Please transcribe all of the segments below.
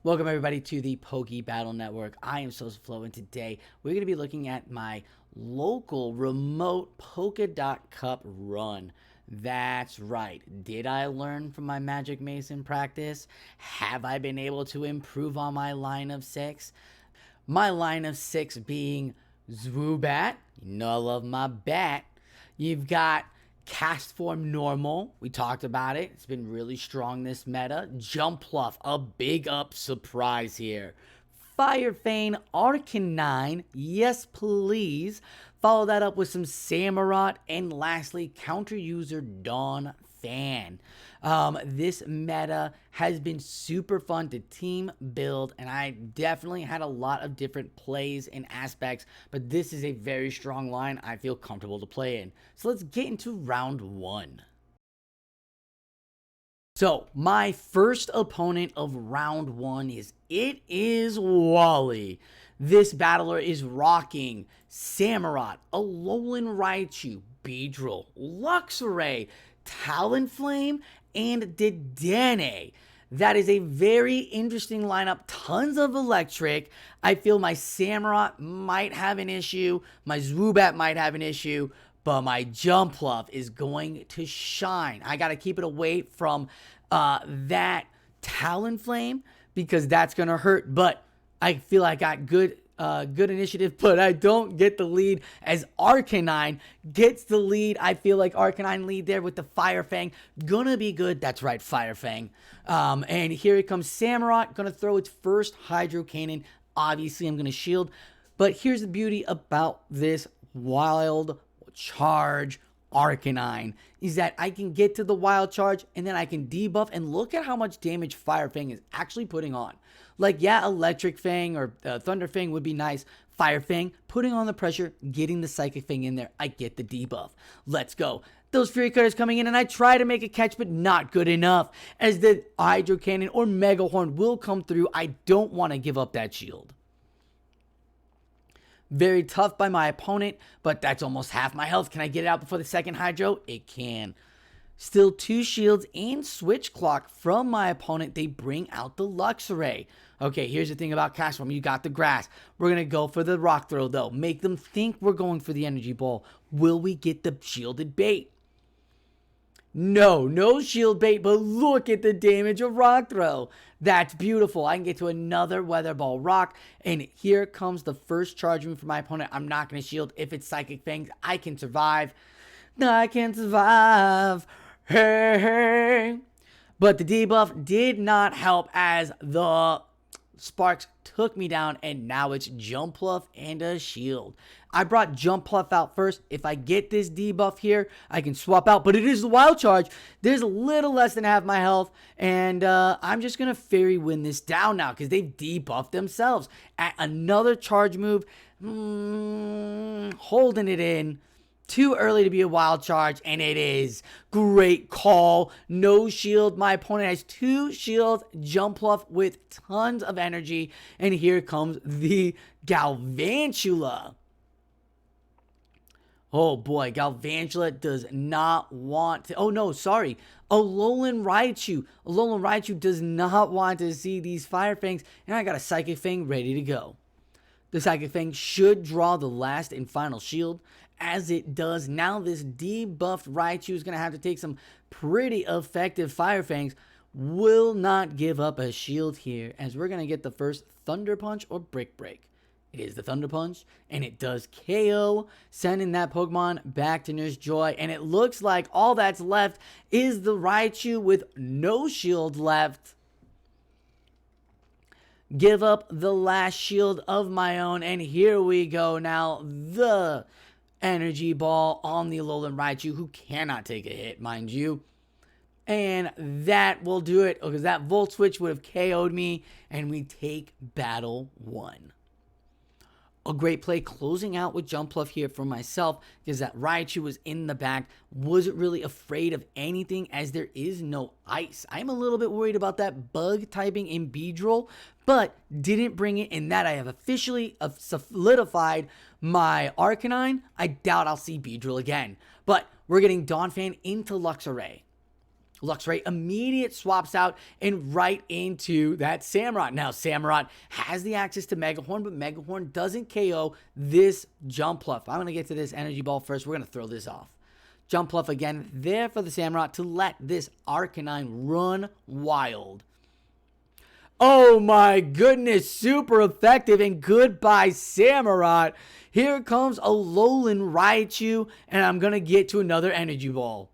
Welcome everybody to the Poke Battle Network. I am Silph, and today we're going to be looking at my local remote Polkadot Cup run. That's right. Did I learn from my Magic Mason practice? Have I been able to improve on my line of six? My line of six being Swoobat. You know I love my bat. You've got Cast Form Normal, we talked about it. It's been really strong this meta. Jumpluff, a big up surprise here. Fire Fang, Arcanine, yes please. Follow that up with some Samurott, and lastly, counter user Dawn Fan. This meta has been super fun to team build, and I definitely had a lot of different plays and aspects, but this is a very strong line I feel comfortable to play in. So let's get into round one. So my first opponent of round one is Wally. This battler is rocking Samurott, Alolan Raichu, Beedrill, Luxray, Talonflame, and Dedenne. That is a very interesting lineup. Tons of electric. I feel my Samurott might have an issue. My Swoobat might have an issue. But my Jumpluff is going to shine. I got to keep it away from that Talonflame because that's going to hurt. But I feel I got good initiative, but I don't get the lead as Arcanine gets the lead. I feel like Arcanine lead there with the Fire Fang. Gonna be good. That's right, Fire Fang. And here it comes Samurott. Gonna throw its first Hydro Cannon. Obviously, I'm gonna shield. But here's the beauty about this Wild Charge Arcanine is that I can get to the Wild Charge and then I can debuff, and look at how much damage Fire Fang is actually putting on. Like, yeah, Electric Fang or Thunder Fang would be nice. Fire Fang, putting on the pressure, getting the Psychic Fang in there. I get the debuff. Let's go. Those Fury Cutters coming in, and I try to make a catch, but not good enough. As the Hydro Cannon or Mega Horn will come through, I don't want to give up that shield. Very tough by my opponent, but that's almost half my health. Can I get it out before the second Hydro? It can. Still 2 shields and Switch Clock from my opponent. They bring out the Luxray. Okay, here's the thing about Cast Form. You got the grass. We're going to go for the Rock Throw, though. Make them think we're going for the Energy Ball. Will we get the shielded bait? No shield bait, but look at the damage of Rock Throw. That's beautiful. I can get to another Weather Ball Rock, and here comes the first charge move for my opponent. I'm not going to shield. If it's Psychic Fangs, I can survive. I can survive. Hey. But the debuff did not help as the Sparks took me down, and now it's Jumpluff and a shield. I brought Jumpluff out first. If I get this debuff here, I can swap out, but it is the Wild Charge. There's a little less than half my health, and I'm just going to Fairy Wind this down now because they've debuffed themselves. At another charge move, holding it in. Too early to be a Wild Charge, and it is. Great call. No shield. My opponent has 2 shields. Jumpluff with tons of energy. And here comes the Galvantula. Oh boy, Galvantula does not want to... Oh no, sorry. Alolan Raichu. Alolan Raichu does not want to see these Fire Fangs. And I got a Psychic Fang ready to go. The Psychic Fang should draw the last and final shield. As it does, now this debuffed Raichu is going to have to take some pretty effective Fire Fangs. Will not give up a shield here, as we're going to get the first Thunder Punch or Brick Break. It is the Thunder Punch, and it does KO, sending that Pokemon back to Nurse Joy. And it looks like all that's left is the Raichu with no shield left. Give up the last shield of my own, and here we go now. The Energy Ball on the Alolan Raichu, who cannot take a hit, mind you. And that will do it, because that Volt Switch would have KO'd me, and we take battle 1. A great play closing out with Jumpluff here for myself, because that Raichu was in the back, wasn't really afraid of anything as there is no ice. I'm a little bit worried about that bug typing in Beedrill, but didn't bring it in that I have officially solidified my Arcanine. I doubt I'll see Beedrill again, but we're getting Dawn Fan into Luxray. Luxray immediate swaps out and right into that Samurott. Now, Samurott has the access to Mega Horn, but Mega Horn doesn't KO this Jumpluff. I'm going to get to this Energy Ball first. We're going to throw this off. Jumpluff again there for the Samurott to let this Arcanine run wild. Oh my goodness, super effective, and goodbye Samurott. Here comes a Alolan Raichu, and I'm going to get to another Energy Ball.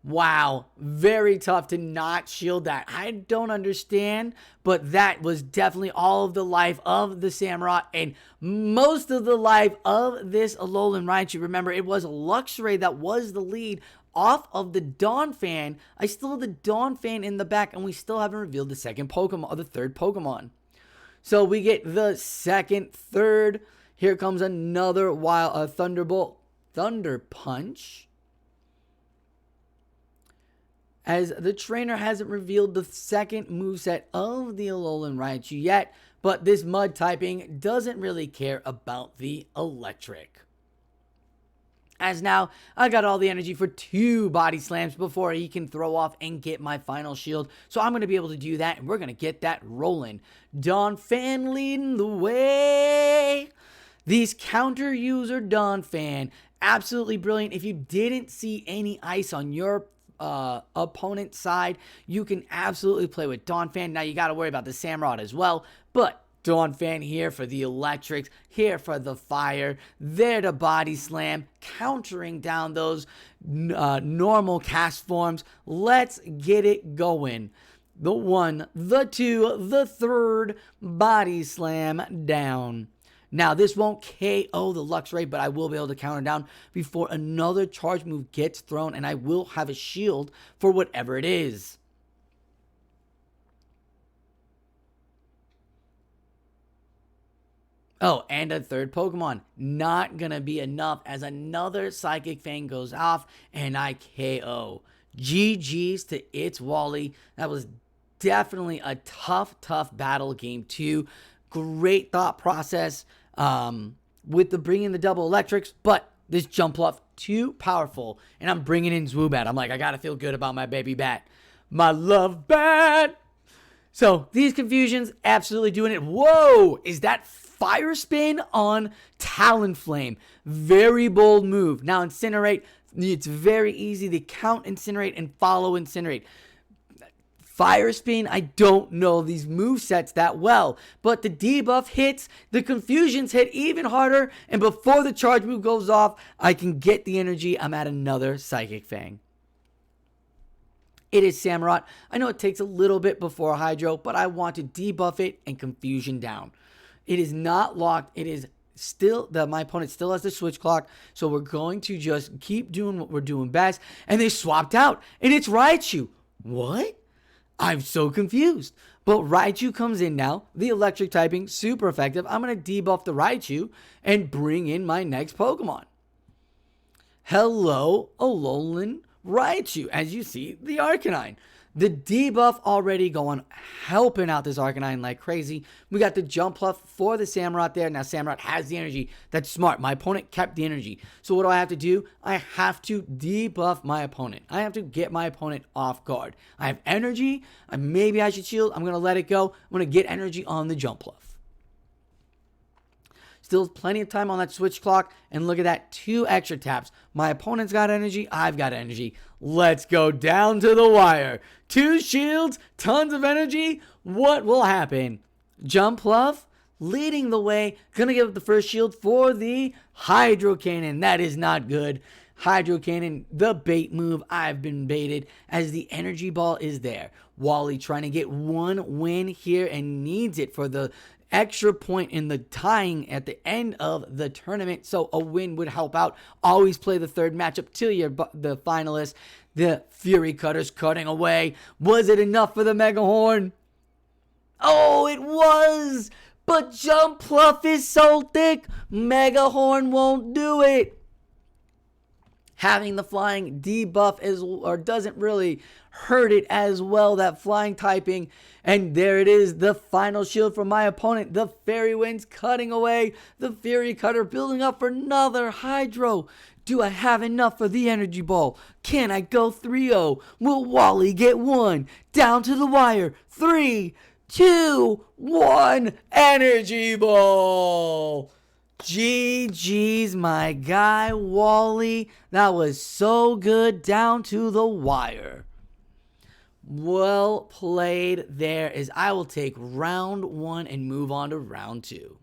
Wow, very tough to not shield that. I don't understand, but that was definitely all of the life of the Samurott and most of the life of this Alolan Raichu. Remember, it was Luxray that was the lead off of the Donphan. I still have the Donphan in the back, and we still haven't revealed the second Pokemon or the third Pokemon. So we get the second, third. Here comes another wild Thunderbolt, Thunder Punch. As the trainer hasn't revealed the second moveset of the Alolan Raichu yet, but this mud typing doesn't really care about the electric. As now, I got all the energy for 2 body slams before he can throw off and get my final shield. So I'm going to be able to do that, and we're going to get that rolling. Donphan leading the way. These counter user Donphan, absolutely brilliant. If you didn't see any ice on your opponent's side, you can absolutely play with Donphan. Now you got to worry about the Samurott as well, but Donphan here for the electrics, here for the fire, there to body slam, countering down those normal cast forms. Let's get it going. The 1, the 2, the 3rd body slam down. Now, this won't KO the Luxray, but I will be able to counter down before another charge move gets thrown, and I will have a shield for whatever it is. Oh, and a third Pokemon. Not going to be enough as another Psychic Fang goes off, and I KO. GG's to It's Wally. That was definitely a tough battle game 2. Great thought process with the bringing the double electrics, but this Jumpluff too powerful, and I'm bringing in Swoobat. I'm like, I gotta feel good about my baby bat, my love bat. So these confusions absolutely doing it. Whoa, is that Fire Spin on Talonflame? Very bold move. Now Incinerate, it's very easy to count Incinerate and follow Incinerate. Fire Spin, I don't know these movesets that well, but the debuff hits, the confusions hit even harder, and before the charge move goes off, I can get the energy. I'm at another Psychic Fang. It is Samurott. I know it takes a little bit before Hydro, but I want to debuff it and confusion down. It is not locked. It is still, my opponent still has the switch clock, so we're going to just keep doing what we're doing best. And they swapped out, and it's Raichu. What? I'm so confused. But Raichu comes in now. The electric typing, super effective. I'm going to debuff the Raichu and bring in my next Pokemon. Hello, Alolan Raichu. As you see, the Arcanine. The debuff already going, helping out this Arcanine like crazy. We got the Jumpluff for the Samurott there. Now Samurott has the energy. That's smart. My opponent kept the energy. So what do I have to do? I have to debuff my opponent. I have to get my opponent off guard. I have energy. Maybe I should shield. I'm going to let it go. I'm going to get energy on the Jumpluff. Still plenty of time on that switch clock, and look at that, 2 extra taps. My opponent's got energy, I've got energy. Let's go down to the wire. 2 shields, tons of energy. What will happen? Jumpluff leading the way, gonna give up the first shield for the Hydro Cannon. That is not good. Hydro Cannon, the bait move. I've been baited as the energy ball is there. Wally trying to get 1 win here and needs it for the extra point in the tying at the end of the tournament, so a win would help out. Always play the third matchup till you're the finalist. The Fury Cutter's cutting away. Was it enough for the Mega Horn? Oh, it was! But Jumpluff is so thick, Mega Horn won't do it. having the flying debuff doesn't really hurt it as well, that flying typing. And there it is, the final shield from my opponent. The Fairy Winds cutting away, the Fury Cutter building up for another Hydro. Do I have enough for the Energy Ball? Can I go 3-0? Will Wally get one? Down to the wire. 3, 2, 1, Energy Ball. GG's, my guy Wally. That was so good, down to the wire. Well played there, as I will take round 1 and move on to round 2.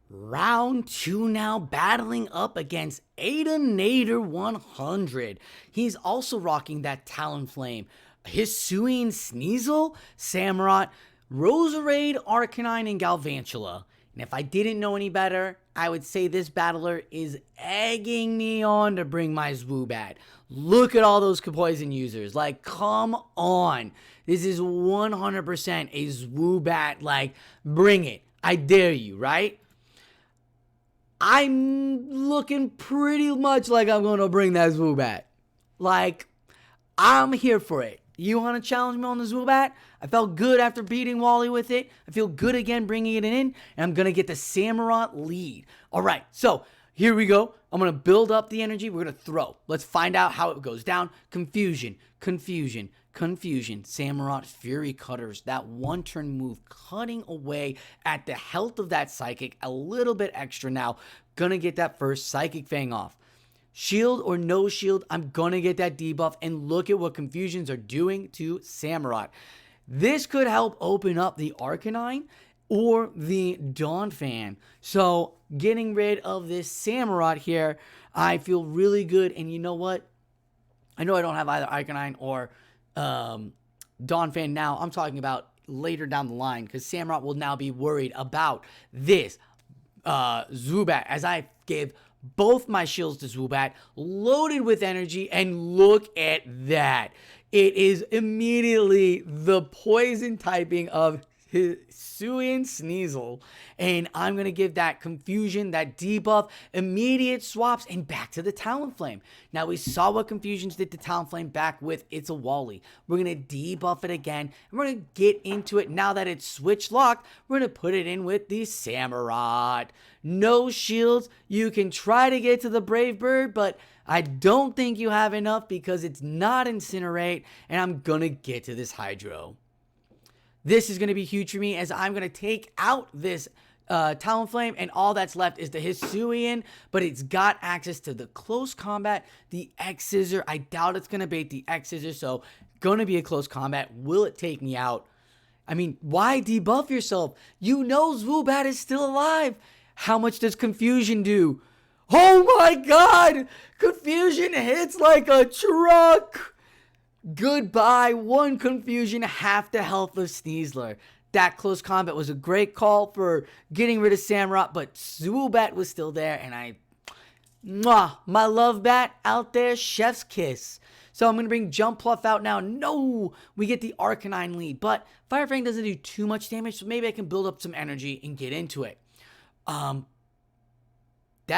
Round 2 now, battling up against Adanator 100. He's also rocking that Talonflame, Hisuian Sneasel, Samurott, Roserade, Arcanine, and Galvantula. And if I didn't know any better, I would say this battler is egging me on to bring my Swoobat. Look at all those poison users. Like, come on. This is 100% a Swoobat. Like, bring it. I dare you, right? I'm looking pretty much like I'm going to bring that Swoobat. Like, I'm here for it. You want to challenge me on the Swoobat? I felt good after beating Wally with it. I feel good again bringing it in. And I'm going to get the Samurott lead. All right, so here we go. I'm going to build up the energy. We're going to throw. Let's find out how it goes down. Confusion, confusion, confusion. Samurott, Fury Cutters. That one-turn move cutting away at the health of that Psychic. A little bit extra now. Going to get that first Psychic Fang off. Shield or no shield, I'm going to get that debuff. And look at what Confusions are doing to Samurott. This could help open up the Arcanine or the Donphan. So getting rid of this Samurott here, I feel really good. And you know what? I know I don't have either Arcanine or Donphan now. I'm talking about later down the line, because Samurott will now be worried about this Swoobat, as I give both my shields to Swoobat, loaded with energy, and look at that. It is immediately the poison typing of Hisuian Sneasel, and I'm going to give that Confusion, that debuff, immediate swaps, and back to the Talonflame. Now, we saw what Confusions did to Talonflame back with It's a Wally. We're going to debuff it again, and we're going to get into it. Now that it's switch locked, we're going to put it in with the Samurott. No shields. You can try to get to the Brave Bird, but I don't think you have enough because it's not Incinerate, and I'm going to get to this Hydro. This is going to be huge for me, as I'm going to take out this Talonflame, and all that's left is the Hisuian, but it's got access to the close combat, the X-Scissor. I doubt it's going to bait the X-Scissor, so going to be a close combat. Will it take me out? I mean, why debuff yourself? You know Swoobat is still alive. How much does Confusion do? Oh my god! Confusion hits like a truck! Goodbye. One Confusion, half the health of Sneasler. That close combat was a great call for getting rid of Samurott, but Swoobat was still there, and my love bat out there, chef's kiss. So I'm going to bring Jump Pluff out now. No, we get the Arcanine lead, but Fire Fang doesn't do too much damage, so maybe I can build up some energy and get into it. That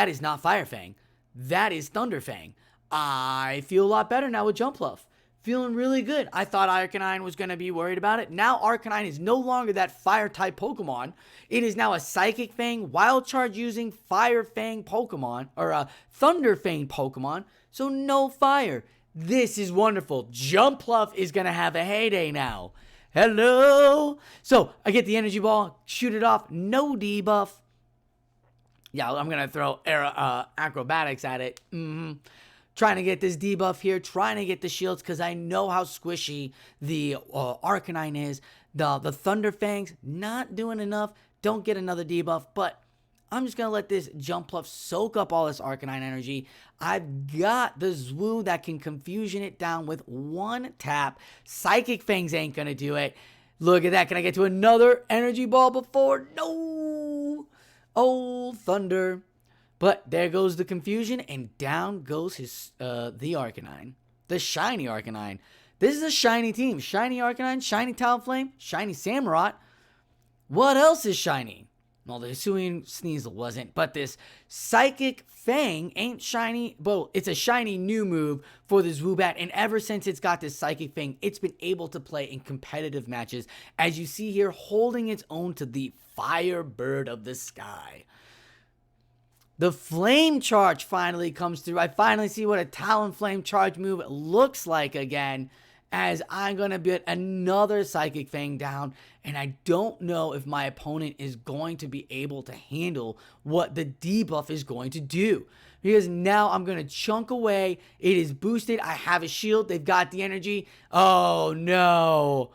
is not Fire Fang. That is Thunder Fang. I feel a lot better now with Jump Pluff. Feeling really good. I thought Arcanine was going to be worried about it. Now Arcanine is no longer that Fire-type Pokemon. It is now a Psychic Fang, Wild Charge using Fire Fang Pokemon, or a Thunder Fang Pokemon, so no fire. This is wonderful. Jump Pluff is going to have a heyday now. Hello. So I get the Energy Ball, shoot it off, no debuff. Yeah, I'm going to throw Acrobatics at it. Trying to get this debuff here, trying to get the shields, because I know how squishy the Arcanine is. The Thunder Fangs, not doing enough. Don't get another debuff, but I'm just going to let this Jump Pluff soak up all this Arcanine energy. I've got the Zwoo that can Confusion it down with one tap. Psychic Fangs ain't going to do it. Look at that. Can I get to another Energy Ball before? No! Oh, Thunder. But there goes the Confusion, and down goes the Arcanine. The shiny Arcanine. This is a shiny team. Shiny Arcanine, shiny Talonflame, shiny Samurott. What else is shiny? Well, the Hisuian Sneasel wasn't, but this Psychic Fang ain't shiny. Well, it's a shiny new move for the Swoobat, and ever since it's got this Psychic Fang, it's been able to play in competitive matches, as you see here, holding its own to the Firebird of the Sky. The Flame Charge finally comes through. I finally see what a Talonflame Charge move looks like again, as I'm going to get another Psychic Fang down, and I don't know if my opponent is going to be able to handle what the debuff is going to do. Because now I'm going to chunk away. It is boosted. I have a shield. They've got the energy. Oh, no.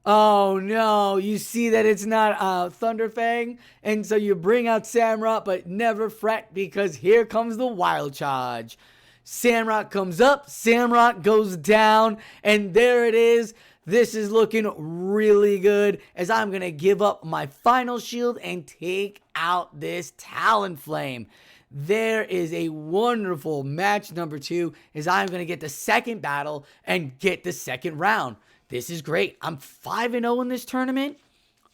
Oh, no. You see that it's not Thunder Fang, and so you bring out Samurott, but never fret, because here comes the Wild Charge. Samurott comes up, Samurott goes down, and there it is. This is looking really good, as I'm going to give up my final shield and take out this Talonflame. There is a wonderful match number 2, as I'm going to get the second battle and get the second round. This is great. I'm 5-0 in this tournament.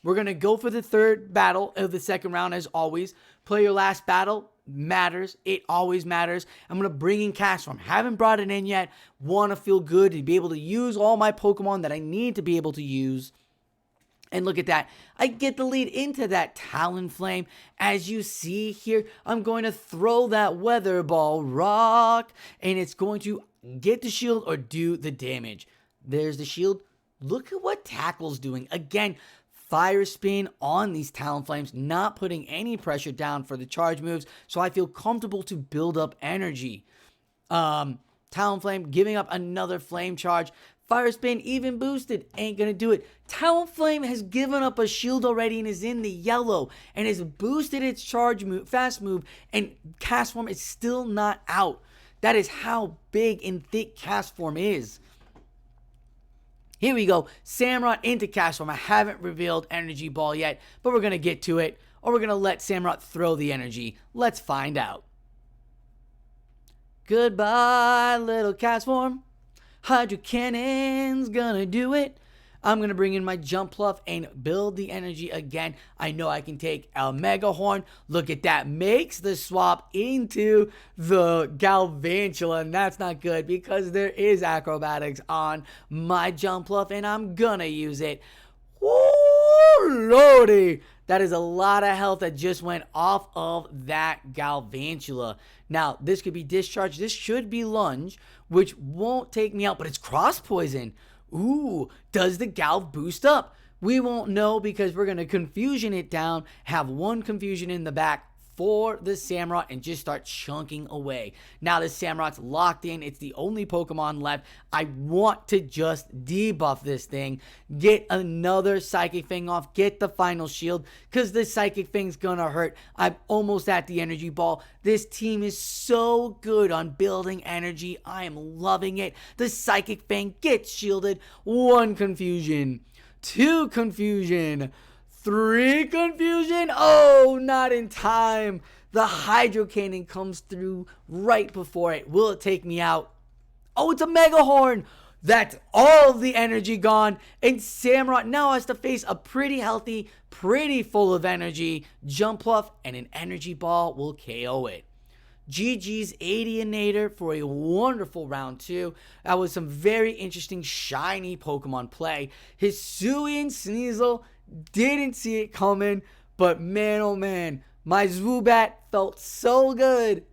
We're going to go for the third battle of the second round, as always. Play your last battle. Matters. It always matters. I'm going to bring in Castform. Haven't brought it in yet. Want to feel good to be able to use all my Pokemon that I need to be able to use. And look at that. I get the lead into that Talonflame. As you see here, I'm going to throw that Weather Ball Rock, and it's going to get the shield or do the damage. There's the shield. Look at what Tackle's doing. Again, Fire Spin on these Talonflames, not putting any pressure down for the charge moves, so I feel comfortable to build up energy. Talonflame giving up another Flame Charge. Fire Spin even boosted, ain't gonna do it. Talonflame has given up a shield already and is in the yellow and has boosted its charge move, fast move, and Castform is still not out. That is how big and thick Castform is. Here we go. Samurott into Castform. I haven't revealed Energy Ball yet, but we're going to get to it. Or we're going to let Samurott throw the energy. Let's find out. Goodbye, little Castform. Hydro Cannon's going to do it. I'm going to bring in my Jump Pluff and build the energy again. I know I can take a Mega Horn. Look at that. Makes the swap into the Galvantula. And that's not good because there is Acrobatics on my Jump Pluff. And I'm going to use it. Woo, lordy. That is a lot of health that just went off of that Galvantula. Now, this could be Discharge. This should be Lunge, which won't take me out. But it's Cross Poison. Ooh, does the Galv boost up? We won't know because we're going to Confusion it down, have one Confusion in the back for the Samurott, and just start chunking away. Now the Samurott's locked in. It's the only Pokemon left. I want to just debuff this thing, get another Psychic Fang off, get the final shield, because this Psychic Fang's going to hurt. I'm almost at the Energy Ball. This team is so good on building energy. I am loving it. The Psychic Fang gets shielded. 1 Confusion. 2 Confusion. 3 Confusion. Oh, not in time. The Hydro Cannon comes through right before it. Will it take me out? Oh, it's a Mega Horn. That's all of the energy gone. And Samurott now has to face a pretty healthy, pretty full of energy Jump Pluff, and an Energy Ball will KO it. GG's Adianator for a wonderful round 2. That was some very interesting shiny Pokemon play. Hisuian Sneasel, didn't see it coming, but man oh man, my Swoobat felt so good.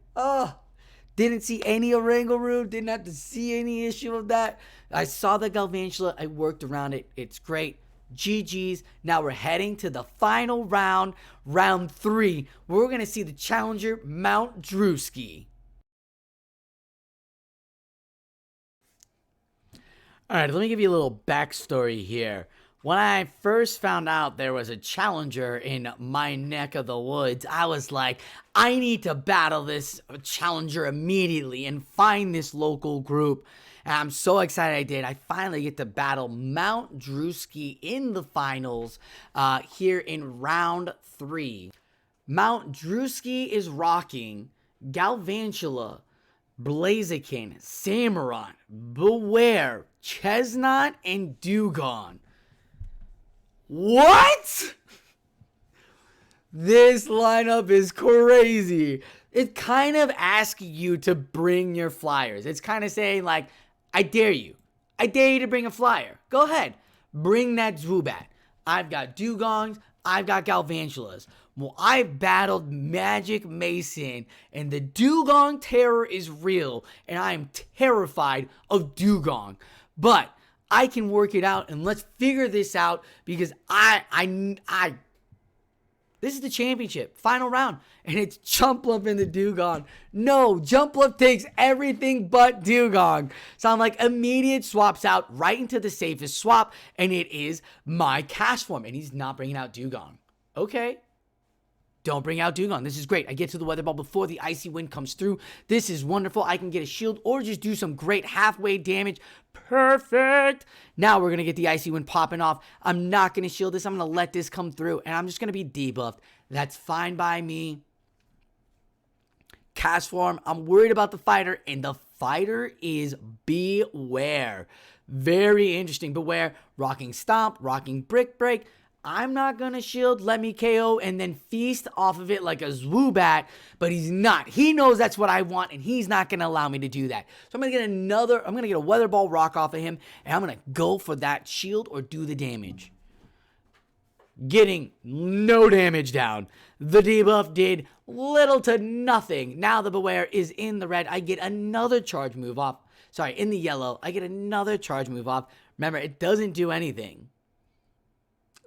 Didn't see any Oranguru, didn't have to see any issue of that. I saw the Galvantula, I worked around it. It's great. GG's. Now we're heading to the final round, round 3, where we're going to see the challenger Mount Drewski. Alright, let me give you a little backstory here. When I first found out there was a challenger in my neck of the woods, I was like, I need to battle this challenger immediately and find this local group. And I'm so excited I did. I finally get to battle Mount Drewski in the finals here in round 3. Mount Drewski is rocking Galvantula, Blaziken, Samurott, Beware, Chestnut, and Dewgong. What? This lineup is crazy. It kind of asks you to bring your flyers. It's kind of saying, like, I dare you. I dare you to bring a flyer. Go ahead. Bring that Swoobat. I've got Dugongs. I've got Galvantulas. Well, I've battled Magic Mason, and the Dugong terror is real, and I am terrified of Dugong. But I can work it out, and let's figure this out, because this is the championship, final round, and it's Jumpluff in the Dugong. No, Jumpluff takes everything but Dugong. So I'm like, immediate swaps out right into the safest swap, and it is my Castform, and he's not bringing out Dugong. Okay. Don't bring out Dugong. This is great. I get to the Weather Ball before the Icy Wind comes through. This is wonderful. I can get a shield or just do some great halfway damage. Perfect. Now we're going to get the Icy Wind popping off. I'm not going to shield this. I'm going to let this come through, and I'm just going to be debuffed. That's fine by me. Castform. I'm worried about the fighter, and the fighter is Beware. Very interesting. Beware. Rocking Stomp. Rocking Brick Break. I'm not going to shield, let me KO, and then feast off of it like a Swoobat, but he's not. He knows that's what I want, and he's not going to allow me to do that. So I'm going to get a Weather Ball Rock off of him, and I'm going to go for that shield or do the damage. Getting no damage down. The debuff did little to nothing. Now the Beware is in the red. I get another charge move off. Sorry, in the yellow. I get another charge move off. Remember, it doesn't do anything.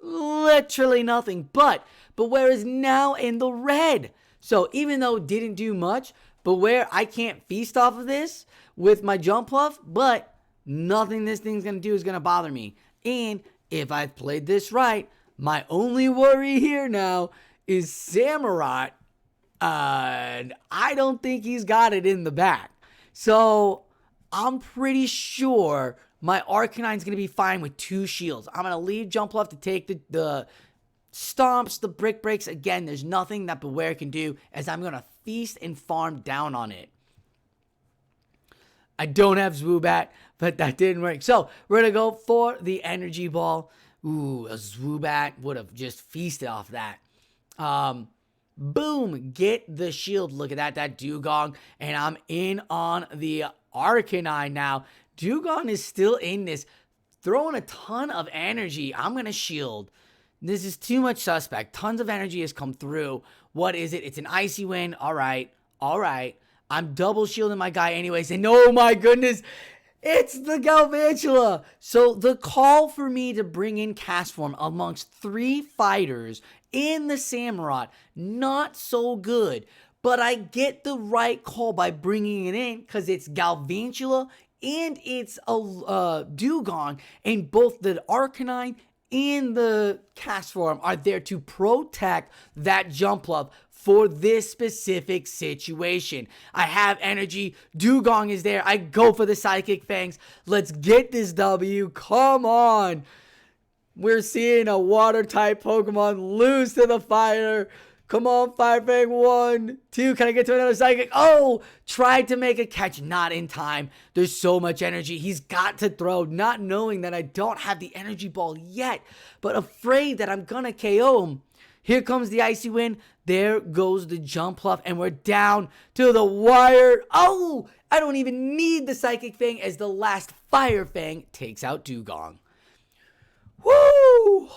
Literally nothing, but Beware is now in the red. So even though it didn't do much, Beware, I can't feast off of this with my Jumpluff, but nothing this thing's going to do is going to bother me. And if I've played this right, my only worry here now is Samurott, and I don't think he's got it in the back. So I'm pretty sure my Arcanine's going to be fine with 2 shields. I'm going to leave Jumpluff to take the stomps, the brick breaks. Again, there's nothing that Beware can do, as I'm going to feast and farm down on it. I don't have Swoobat, but that didn't work. So we're going to go for the Energy Ball. Ooh, a Swoobat would have just feasted off that. Boom, get the shield. Look at that Dugong. And I'm in on the Arcanine now. Dugong is still in this, throwing a ton of energy. I'm going to shield. This is too much suspect. Tons of energy has come through. What is it? It's an Icy Wind. All right. I'm double shielding my guy anyways. And oh my goodness, it's the Galvantula. So the call for me to bring in Castform amongst 3 fighters in the Samurott, not so good. But I get the right call by bringing it in because it's Galvantula and it's a Dugong, and both the Arcanine and the Castform are there to protect that Jumpluff for this specific situation. I have energy. Dugong is there. I go for the Psychic Fangs. Let's get this W. Come on. We're seeing a Water-type Pokemon lose to the Fire. Come on, Fire Fang. 1, 2. Can I get to another Psychic? Oh, tried to make a catch. Not in time. There's so much energy. He's got to throw, not knowing that I don't have the Energy Ball yet, but afraid that I'm going to KO him. Here comes the Icy Wind. There goes the Jumpluff, and we're down to the wire. Oh, I don't even need the Psychic Fang as the last Fire Fang takes out Dugong. Woo!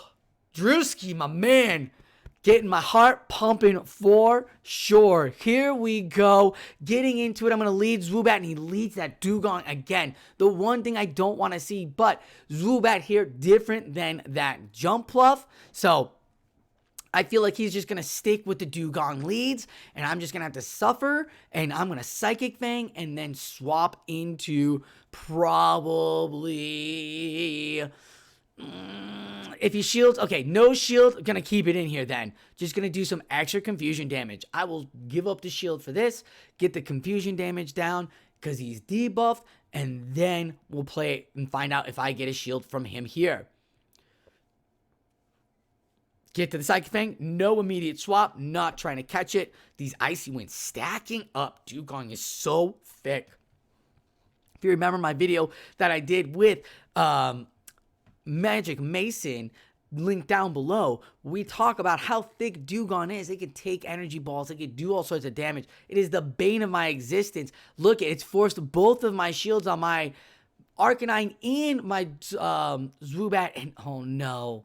Drewski, my man. Getting my heart pumping for sure. Here we go. Getting into it. I'm going to lead Swoobat, and he leads that Dugong again. The one thing I don't want to see, but Swoobat here, different than that Jumpluff. So I feel like he's just going to stick with the Dugong leads, and I'm just going to have to suffer, and I'm going to Psychic Fang and then swap into probably... if he shields, okay, no shield, gonna keep it in here then. Just gonna do some extra confusion damage. I will give up the shield for this, get the confusion damage down, because he's debuffed, and then we'll play it and find out if I get a shield from him here. Get to the Psychic Fang, no immediate swap, not trying to catch it. These Icy Winds stacking up. Dugong is so thick. If you remember my video that I did with, Magic Mason, link down below, we talk about how thick Dewgong is. It can take energy balls. It can do all sorts of damage. It is the bane of my existence. Look, it's forced both of my shields on my Arcanine and my Swoobat. And oh no.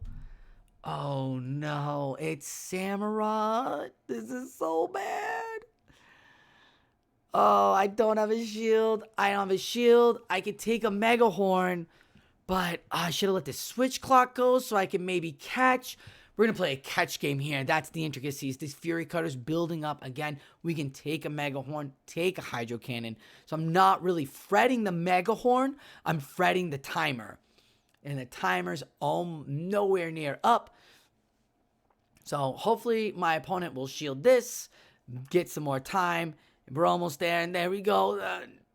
Oh no. It's Samurott. This is so bad. Oh, I don't have a shield. I don't have a shield. I could take a Mega Horn. But I should have let the switch clock go so I can maybe catch. We're going to play a catch game here. That's the intricacies. This Fury Cutter's building up again. We can take a Mega Horn, take a Hydro Cannon. So I'm not really fretting the Mega Horn. I'm fretting the timer. And the timer's nowhere near up. So hopefully my opponent will shield this, get some more time. We're almost there. And there we go.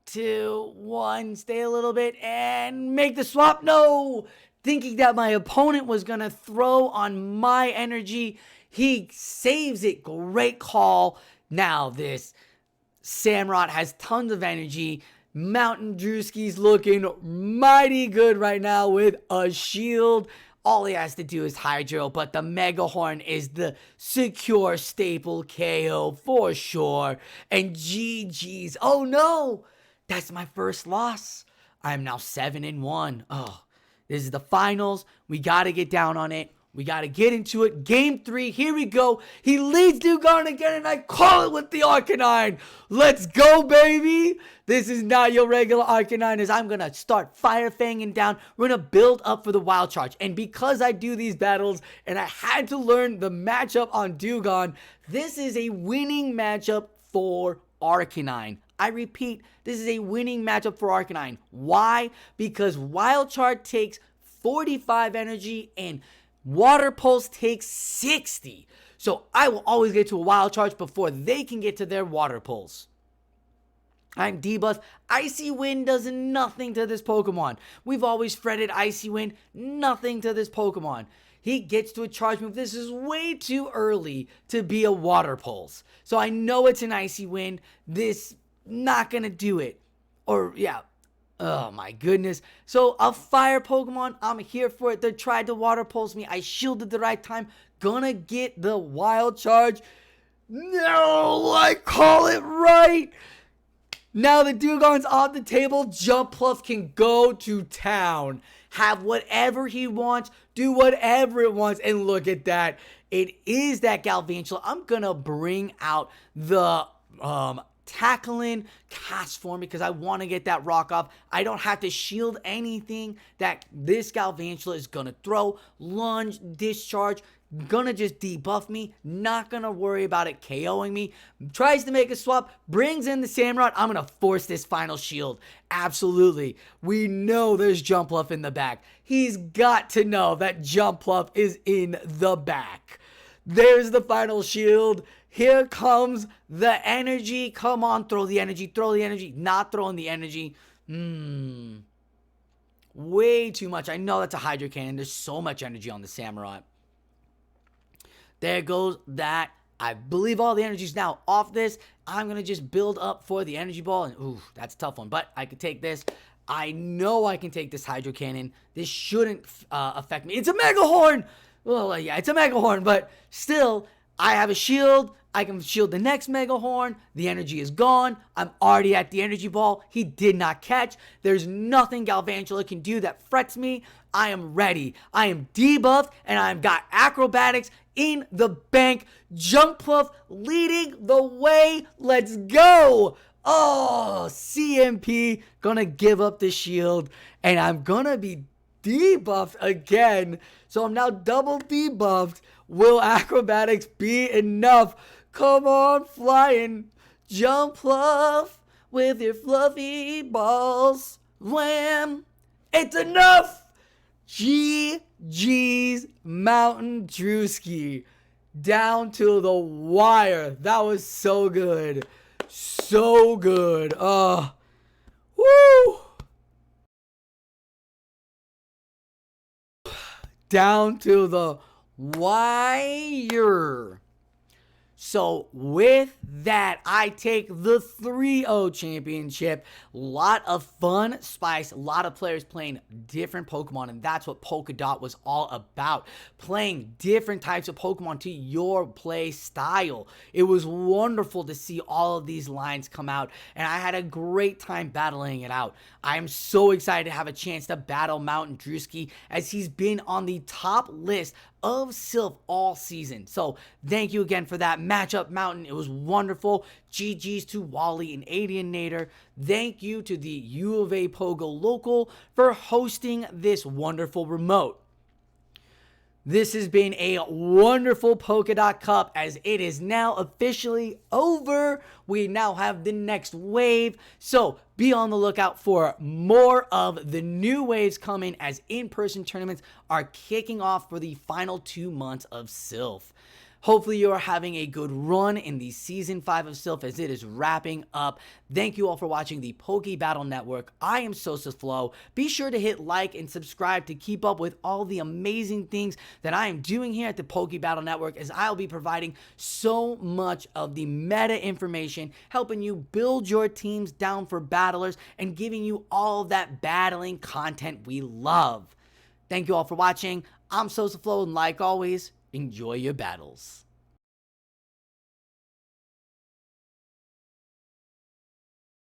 2, 1, stay a little bit and make the swap. No! Thinking that my opponent was going to throw on my energy. He saves it. Great call. Now this Samurott has tons of energy. Mountain Drewski's looking mighty good right now with a shield. All he has to do is Hydro, but the Mega Horn is the secure staple KO for sure. And GG's. Oh no! That's my first loss. I'm now 7-1. Oh, this is the finals. We got to get down on it. We got to get into it. Game 3. Here we go. He leads Dewgong again, and I call it with the Arcanine. Let's go, baby. This is not your regular Arcanine, as I'm going to start Fire Fanging down. We're going to build up for the Wild Charge. And because I do these battles, and I had to learn the matchup on Dewgong, this is a winning matchup for Arcanine. I repeat, this is a winning matchup for Arcanine. Why? Because Wild Charge takes 45 energy and Water Pulse takes 60. So I will always get to a Wild Charge before they can get to their Water Pulse. I'm debuffed. Icy Wind does nothing to this Pokemon. We've always fretted Icy Wind. Nothing to this Pokemon. He gets to a charge move. This is way too early to be a Water Pulse. So I know it's an Icy Wind. This not gonna do it. Or yeah. Oh my goodness. So a fire Pokemon. I'm here for it. They tried to Water Pulse me. I shielded the right time. Gonna get the Wild Charge. No, I call it right. Now the Dewgong's off the table. Jumpluff can go to town. Have whatever he wants. Do whatever it wants. And look at that. It is that Galvantula. I'm gonna bring out the Tackling Cast Form because I want to get that rock off. I don't have to shield anything that this Galvantula is going to throw. Lunge, discharge, gonna just debuff me. Not gonna worry about it KOing me. Tries to make a swap, brings in the Samurott. I'm gonna force this final shield. Absolutely. We know there's Jumpluff in the back. He's got to know that Jumpluff is in the back. There's the final shield. Here comes the energy. Come on, throw the energy. Throw the energy. Not throwing the energy. Way too much. I know that's a Hydro Cannon. There's so much energy on the Samurott. There goes that. I believe all the energy is now off this. I'm going to just build up for the energy ball. And ooh, that's a tough one. But I could take this. I know I can take this Hydro Cannon. This shouldn't affect me. It's a Mega Horn. Well, yeah, it's a Mega Horn. But still, I have a shield. I can shield the next Mega Horn. The energy is gone. I'm already at the energy ball. He did not catch. There's nothing Galvantula can do that frets me. I am ready. I am debuffed, and I've got acrobatics in the bank. Jumpluff leading the way. Let's go. Oh, CMP gonna give up the shield, and I'm gonna be debuffed again. So I'm now double debuffed. Will acrobatics be enough? Come on, flying Jumpluff with your fluffy balls. Wham! It's enough! GG's Mountain Drewski. Down to the wire. That was so good. So good. Woo! Down to the wire. So with that, I take the 3-0 championship. Lot of fun, spice, a lot of players playing different Pokemon, and that's what Polkadot was all about. Playing different types of Pokemon to your play style. It was wonderful to see all of these lines come out, and I had a great time battling it out. I am so excited to have a chance to battle Mountain Drewski, as he's been on the top list of Silph all season. So thank you again for that matchup, Mountain. It was wonderful. GG's to Wally and Nader. Thank you to the U of A Pogo local for hosting this wonderful remote. This has been a wonderful Polkadot Cup, as it is now officially over. We now have the next wave. So be on the lookout for more of the new waves coming, as in-person tournaments are kicking off for the final 2 months of Silph. Hopefully you are having a good run in the Season 5 of Silph as it is wrapping up. Thank you all for watching the Poke Battle Network. I am Sosaflow. Be sure to hit like and subscribe to keep up with all the amazing things that I am doing here at the Poke Battle Network, as I'll be providing so much of the meta information, helping you build your teams down for battlers, and giving you all of that battling content we love. Thank you all for watching. I'm Sosaflow, and like always, enjoy your battles.